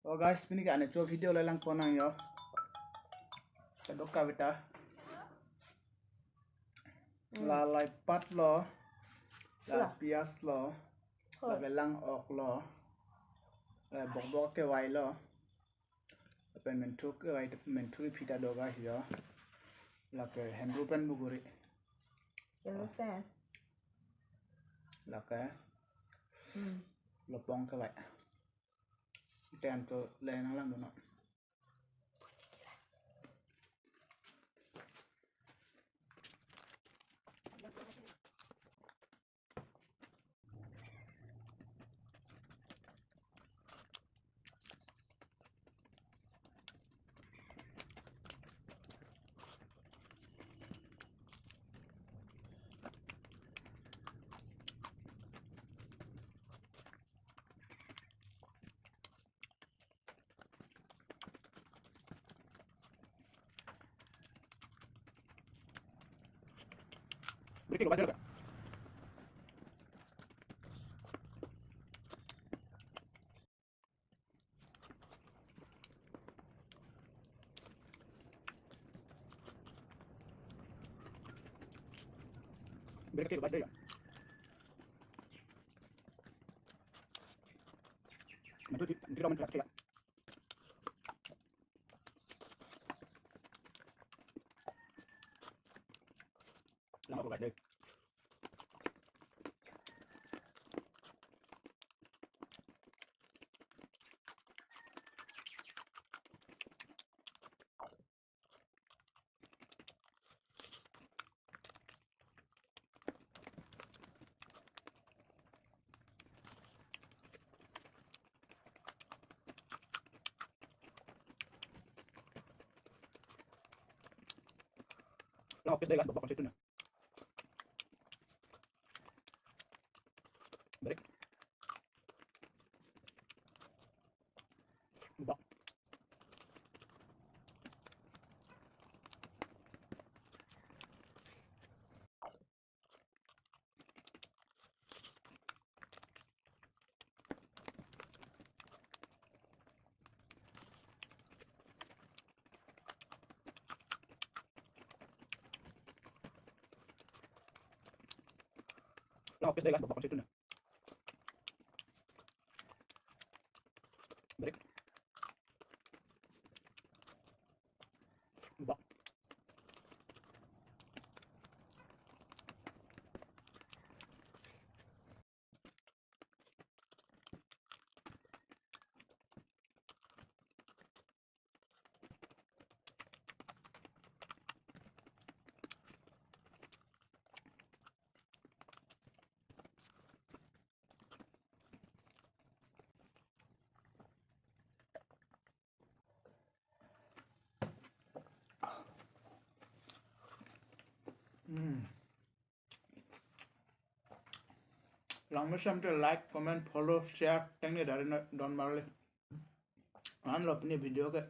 Oh guys, ini kan ada video lelang konang yo. Kedok kawita. Lalai pat lo, la pias lo, la lelang ok lo, la bok ke wai lo. Pen mentuk ke wai mentuk pita do guys yo. La ke hendu pen buguri. You understand? La ke lopong ke wai. Ten to lelang lang dono. Berikut baca juga. Berikut baca juga. Mentu tidak mentu ya. Lama baca deh. Lama deh kan bapak situ nih. Baik. Bapak. Lama deh kan bapak situ nih. Baik. Bapak. Long to like, comment, follow, share, thank you dari Don Marley. An lo punya video ke